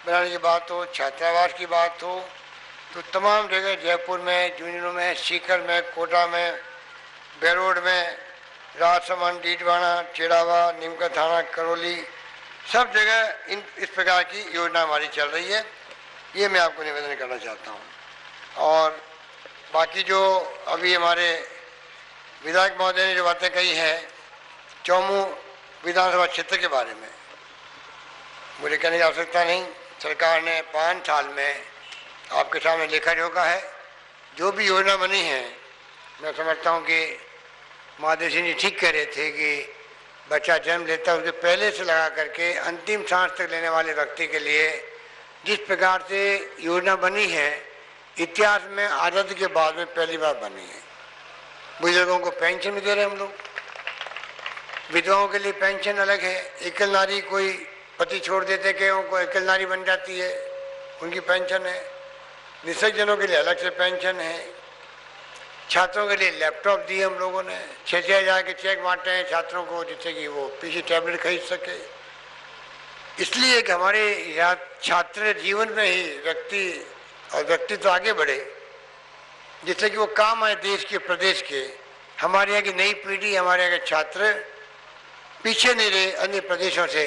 Speaker 2: बनाने की बात हो, छात्रावास की बात हो, तो तमाम जगह जयपुर में, झुंझुनू में, सीकर में, कोटा में, बेरोड में, राजसमंद, डीडवाना, चिड़ावा, नीमका थाना, करौली, सब जगह इस प्रकार की योजना हमारी चल रही है। ये मैं आपको निवेदन करना चाहता हूँ। और बाकी जो अभी हमारे विधायक महोदय ने जो बातें कही हैं चौमू विधानसभा क्षेत्र के बारे में, मुझे कहने की आवश्यकता नहीं। सरकार ने 5 साल में आपके सामने लेखा जोखा है। जो भी योजना बनी है, मैं समझता हूँ कि महादेव सिंह जी ठीक कह रहे थे कि बच्चा जन्म लेता है उसके पहले से लगा करके अंतिम सांस तक लेने वाले व्यक्ति के लिए जिस प्रकार से योजना बनी है, इतिहास में आज़ादी के बाद में पहली बार बनी है। बुजुर्गों को पेंशन भी दे रहे हैं हम लोग, विधवाओं के लिए पेंशन अलग है, एकल नारी कोई पति छोड़ देते कि उनको एकल नारी बन जाती है, उनकी पेंशन है, निःशक्तजनों के लिए अलग से पेंशन है, छात्रों के लिए लैपटॉप दिए हम लोगों ने, 6-6 हज़ार के चेक बांटे हैं छात्रों को जिससे कि वो पीसी टैबलेट खरीद सके। इसलिए कि हमारे छात्र जीवन में ही व्यक्ति तो आगे बढ़े, जिससे कि वो काम आए देश के, प्रदेश के। हमारे यहाँ की नई पीढ़ी, हमारे यहाँ के छात्र पीछे नहीं रहे अन्य प्रदेशों से,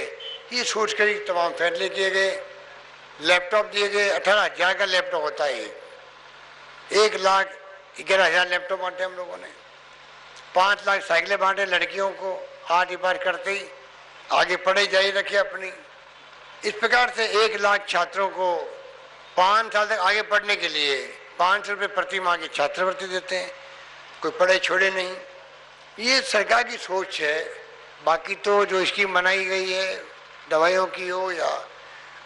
Speaker 2: ये सोच कर तमाम फैसले किए गए। लैपटॉप दिए गए, 18,000 का लैपटॉप होता है, 1,11,000 लैपटॉप बांटे हम लोगों ने, 5 लाख साइकिलें बांटे लड़कियों को, 8 बार करते ही आगे पढ़ाई जारी रखे अपनी। इस प्रकार से 1 लाख छात्रों को 5 साल तक आगे पढ़ने के लिए 500 रुपये प्रति माह की छात्रवृत्ति देते हैं, कोई पढ़ाई छोड़े नहीं। ये सरकार की सोच है। बाकी तो जो स्कीम बनाई गई है, दवाइयों की हो या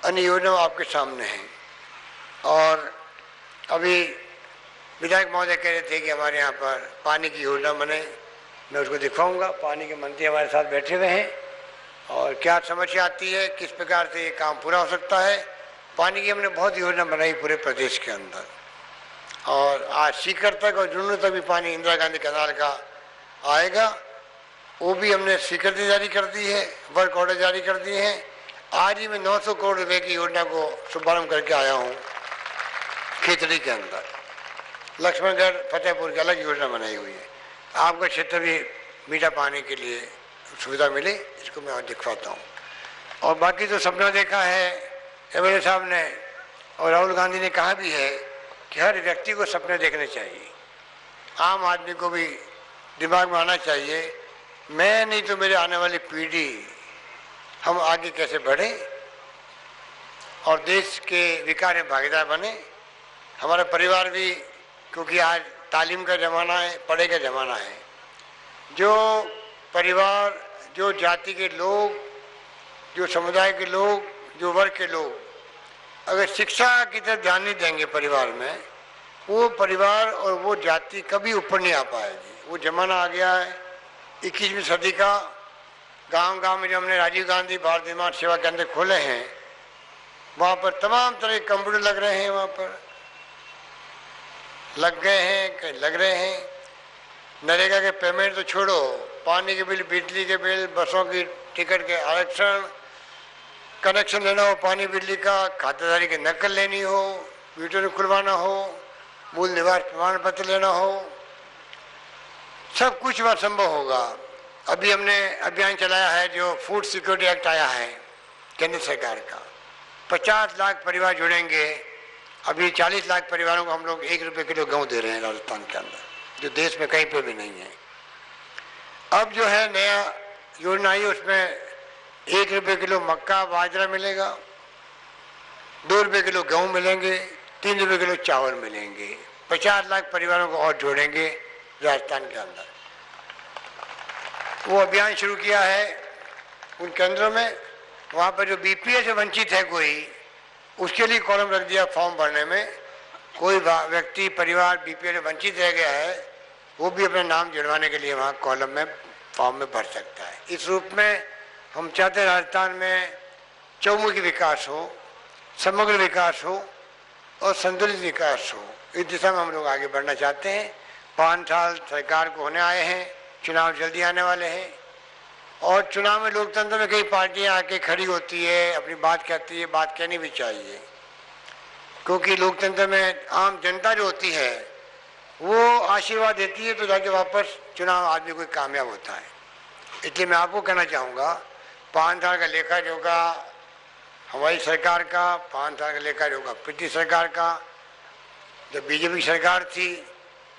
Speaker 2: अन्य योजना आपके सामने है। और अभी विधायक महोदय कह रहे थे कि हमारे यहाँ पर पानी की योजना बने, मैं उसको दिखाऊंगा। पानी के मंत्री हमारे साथ बैठे हुए हैं और क्या समस्या आती है, किस प्रकार से ये काम पूरा हो सकता है। पानी की हमने बहुत योजना बनाई पूरे प्रदेश के अंदर, और आज सीकर तक और झुंझुनू तक भी पानी इंदिरा गांधी कैनाल का आएगा। वो भी हमने स्वीकृति जारी कर दी है, वर्क ऑर्डर जारी कर दिए हैं। आज ही मैं 900 करोड़ रुपए की योजना को शुभारंभ करके आया हूँ खेतड़ी के अंदर। लक्ष्मणगढ़, फतेहपुर की अलग योजना बनाई हुई है। आपका क्षेत्र भी मीठा पानी के लिए सुविधा मिले, इसको मैं दिखवाता हूँ। और बाकी तो सपना देखा है एमएलए साहब ने और राहुल गांधी ने कहा भी है कि हर व्यक्ति को सपने देखने चाहिए, आम आदमी को भी दिमाग में आना चाहिए, मैं नहीं तो मेरे आने वाली पीढ़ी हम आगे कैसे बढ़े और देश के विकास में भागीदार बने। हमारा परिवार भी, क्योंकि आज तालीम का ज़माना है, पढ़े का ज़माना है। जो परिवार, जो जाति के लोग, जो समुदाय के लोग, जो वर्ग के लोग अगर शिक्षा की तरफ ध्यान नहीं देंगे परिवार में, वो परिवार और वो जाति कभी ऊपर नहीं आ पाएगी। वो ज़माना आ गया है 21वीं सदी का। गांव-गांव में जो हमने राजीव गांधी बाल निर्माण सेवा केंद्र खोले हैं, वहाँ पर तमाम तरह के कंप्यूटर लग रहे हैं, वहाँ पर लग गए हैं, कहीं लग रहे हैं। नरेगा के पेमेंट तो छोड़ो, पानी के बिल, बिजली के बिल, बसों की टिकट के आरक्षण, कनेक्शन लेना हो पानी बिजली का, खातेदारी की नकल लेनी हो, वीडियो खुलवाना हो, मूल निवास प्रमाण पत्र लेना हो, सब कुछ वह संभव होगा। अभी हमने अभियान चलाया है जो फूड सिक्योरिटी एक्ट आया है केंद्र सरकार का, 50 लाख परिवार जुड़ेंगे। अभी 40 लाख परिवारों को हम लोग 1 रुपये किलो गेहूँ दे रहे हैं राजस्थान के अंदर, जो देश में कहीं पे भी नहीं है। अब जो है नया योजना आई, उसमें 1 रुपये किलो मक्का बाजरा मिलेगा, 2 रुपये किलो गेहूँ मिलेंगे, 3 रुपये किलो चावल मिलेंगे। 50 लाख परिवारों को और जोड़ेंगे राजस्थान के अंदर। वो अभियान शुरू किया है उन केंद्रों में। वहाँ पर जो बीपीएल से वंचित है कोई, उसके लिए कॉलम रख दिया फॉर्म भरने में। कोई व्यक्ति परिवार बीपीएल से वंचित रह गया है, वो भी अपना नाम जुड़वाने के लिए वहाँ कॉलम में फॉर्म में भर सकता है। इस रूप में हम चाहते हैं राजस्थान में चौमुखी विकास हो, समग्र विकास हो और संतुलित विकास हो। इस दिशा में हम लोग आगे बढ़ना चाहते हैं। 5 साल सरकार को होने आए हैं, चुनाव जल्दी आने वाले हैं और चुनाव में लोकतंत्र में कई पार्टियां आके खड़ी होती है, अपनी बात कहती है। बात कहनी भी चाहिए, क्योंकि लोकतंत्र में आम जनता जो होती है वो आशीर्वाद देती है, तो जाके वापस चुनाव आदमी कोई कामयाब होता है। इसलिए मैं आपको कहना चाहूँगा, 5 साल का लेखा जोखा हमारी सरकार का, 5 साल का लेखा जोखा पिछली सरकार का, जब बीजेपी सरकार थी,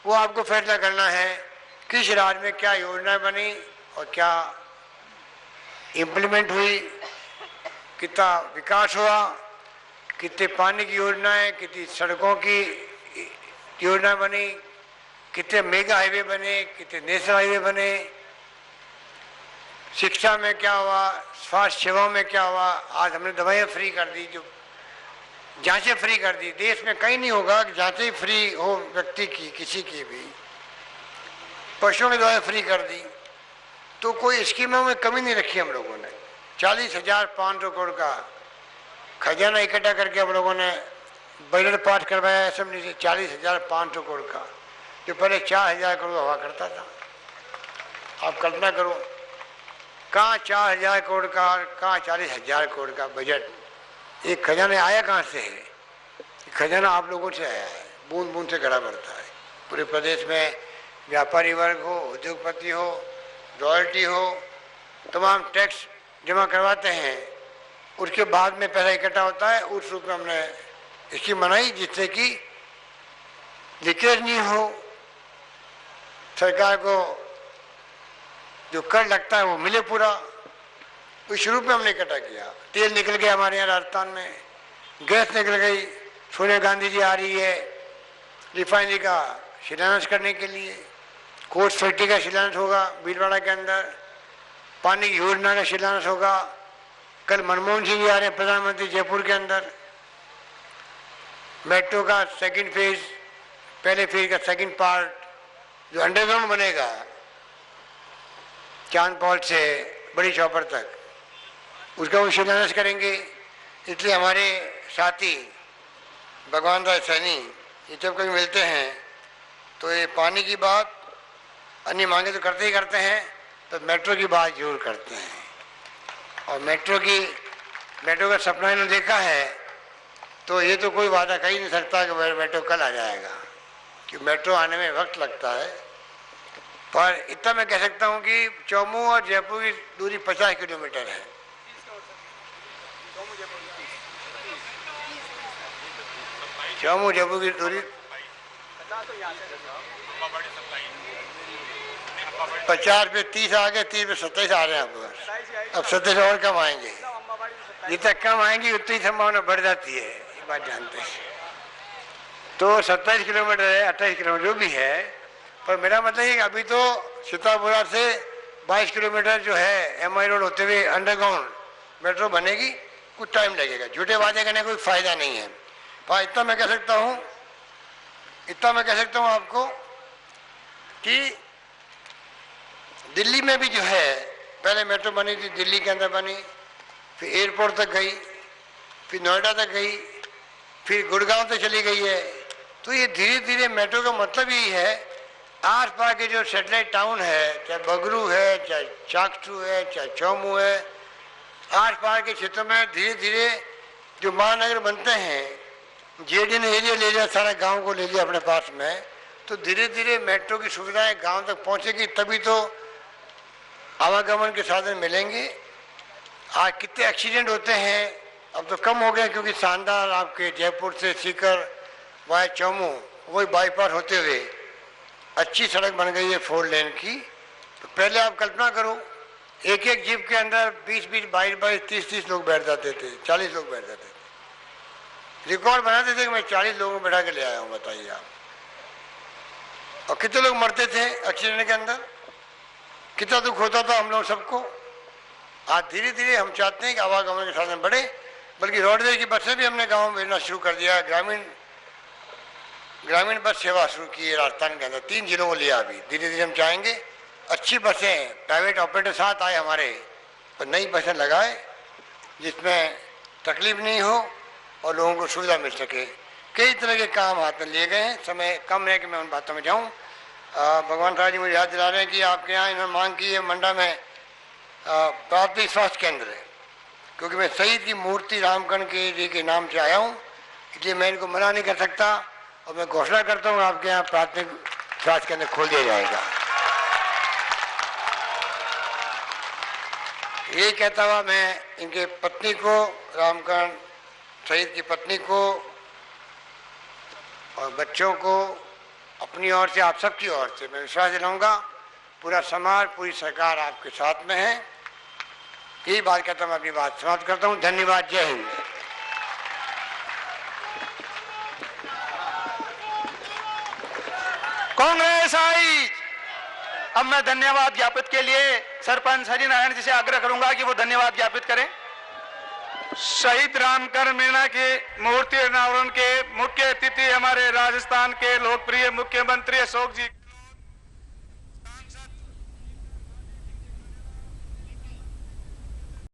Speaker 2: वो आपको फैसला करना है किस राज्य में क्या योजना बनी और क्या इम्प्लीमेंट हुई, कितना विकास हुआ, कितने पानी की योजनाएं, कितनी सड़कों की योजना बनी, कितने मेगा हाईवे बने, कितने नेशनल हाईवे बने, शिक्षा में क्या हुआ, स्वास्थ्य सेवाओं में क्या हुआ। आज हमने दवाइयाँ फ्री कर दी, जो जांचें फ्री कर दी। देश में कहीं नहीं होगा कि जांचें फ्री हो व्यक्ति की, किसी की भी। पशुओं की दवाएं फ्री कर दी। तो कोई स्कीमों में कमी नहीं रखी हम लोगों ने। 40,500 करोड़ का खजाना इकट्ठा करके हम लोगों ने बजट पास करवाया असेंबली से, 40,500 करोड़ का, जो पहले 4,000 करोड़ हुआ करता था। आप कल्पना करो, कहाँ 4,000 करोड़ का, कहाँ 40,000 करोड़ का बजट। एक खजाना आया कहाँ से है? खजाना आप लोगों से आया है, बूंद बूंद से गड़ा बढ़ता है। पूरे प्रदेश में व्यापारी वर्ग हो, उद्योगपति हो, रॉयल्टी हो, तमाम टैक्स जमा करवाते हैं, उसके बाद में पैसा इकट्ठा होता है। उस रूप में हमने इसकी मनाई, जिससे कि लीकेज नहीं हो, सरकार को जो कर लगता है वो मिले पूरा। उस रूप में हमने इकट्ठा किया। तेल निकल गया हमारे यहाँ राजस्थान में, गैस निकल गई, सोनिया गांधी जी आ रही है रिफाइनरी का शिलान्यास करने के लिए, कोच फैक्ट्री का शिलान्यास होगा भीलवाड़ा के अंदर, पानी की योजना का शिलान्यास होगा। कल मनमोहन सिंह जी आ रहे हैं प्रधानमंत्री जयपुर के अंदर। मेट्रो का सेकंड फेज, पहले फेज का सेकंड पार्ट जो अंडरग्राउंड बनेगा चांदपौल से बड़ी चौपर तक, उसका वो शिलान्यास करेंगे। इसलिए हमारे साथी भगवान राय सैनी ये जब कभी मिलते हैं तो ये पानी की बात, अन्य मांगे तो करते ही करते हैं, तो मेट्रो की बात जरूर करते हैं। और मेट्रो का सपना इन्होंने देखा है, तो ये तो कोई वादा कर ही नहीं सकता कि मेट्रो कल आ जाएगा, कि मेट्रो आने में वक्त लगता है। पर इतना मैं कह सकता हूँ कि चौमू और जयपुर की दूरी 50 किलोमीटर है। चौमू जयपुर की दूरी 50 पे 30 आ गए, 30 पे 27 आ रहे हैं। अब 27 और कम आएंगे। जितना कम आएंगी उतनी संभावना बढ़ जाती है, ये बात जानते हैं। तो 27 किलोमीटर है, 28 किलोमीटर जो भी है, पर मेरा मतलब है कि अभी तो सीतापुरा से 22 किलोमीटर जो है एमआई रोड होते हुए अंडरग्राउंड मेट्रो बनेगी। कुछ टाइम लगेगा, झूठे वादे करने का कोई फायदा नहीं है। पर इतना मैं कह सकता हूँ आपको कि दिल्ली में भी जो है पहले मेट्रो बनी थी, दिल्ली के अंदर बनी, फिर एयरपोर्ट तक गई, फिर नोएडा तक गई, फिर गुड़गांव तक चली गई है। तो ये धीरे धीरे मेट्रो का मतलब यही है, आस पास के जो सेटेलाइट टाउन है, चाहे बगरू है, चाहे चाकचू है, चाहे चौमू है, आस पास के क्षेत्रों में धीरे धीरे जो महानगर बनते हैं, जेडी ने एरिया ले लिया, सारा गांव को ले लिया अपने पास में, तो धीरे धीरे मेट्रो की सुविधाएं गांव तक पहुंचेगी, तभी तो आवागमन के साधन मिलेंगे। आज कितने एक्सीडेंट होते हैं अब तो कम हो गए क्योंकि शानदार आपके जयपुर से सीकर वाया चौमू वही बाईपास होते हुए अच्छी सड़क बन गई है 4 लेन की। तो पहले आप कल्पना करो, एक एक जीप के अंदर 20-20, 22-22, 30-30 लोग बैठ जाते थे, 40 लोग बैठ जाते थे। रिकॉर्ड बनाते थे कि मैं 40 लोगों को बैठा के ले आया हूँ, बताइए आप। और कितने लोग मरते थे एक्सीडेंट के अंदर, कितना दुख होता था हम लोग सबको। आज धीरे धीरे हम चाहते हैं कि आवागमन के साधन बढ़े, बल्कि रोडवेज की बसें भी हमने गाँव में भेजना शुरू कर दिया। ग्रामीण बस सेवा शुरू की है राजस्थान के अंदर, 3 जिलों को लिया। अभी धीरे धीरे हम चाहेंगे अच्छी बसें प्राइवेट ऑपरेटर साथ आए हमारे, और नई बसें लगाए जिसमें तकलीफ नहीं हो और लोगों को सुविधा मिल सके। कई तरह के काम हाथ में लिए गए हैं, समय कम है कि मैं उन बातों में जाऊं। भगवान राज जी मुझे याद दिला रहे हैं कि आपके यहाँ इन्होंने मांग की है मंडा में प्राथमिक स्वास्थ्य केंद्र है, क्योंकि मैं शहीद की मूर्ति रामकरण जी के नाम से आया हूँ, इसलिए मैं इनको मना नहीं कर सकता। और मैं घोषणा करता हूँ आपके यहाँ प्राथमिक स्वास्थ्य केंद्र खोल दिया जाएगा। ये कहता हुआ मैं इनके पत्नी को, रामकरण शहीद की पत्नी को और बच्चों को अपनी ओर से, आप सबकी ओर से मैं विश्वास दिलाऊंगा पूरा समाज, पूरी सरकार आपके साथ में है। यही बात कहता हूँ, मैं अपनी बात समाप्त करता हूँ। धन्यवाद। जय हिंद।
Speaker 4: कांग्रेस आई। अब मैं धन्यवाद ज्ञापित के लिए सरपंच हरिनारायण जी से आग्रह करूंगा कि वो धन्यवाद ज्ञापित करें। शहीद रामकरण मीणा की मूर्ति अनावरण के मुख्य अतिथि हमारे राजस्थान के लोकप्रिय मुख्यमंत्री अशोक जी।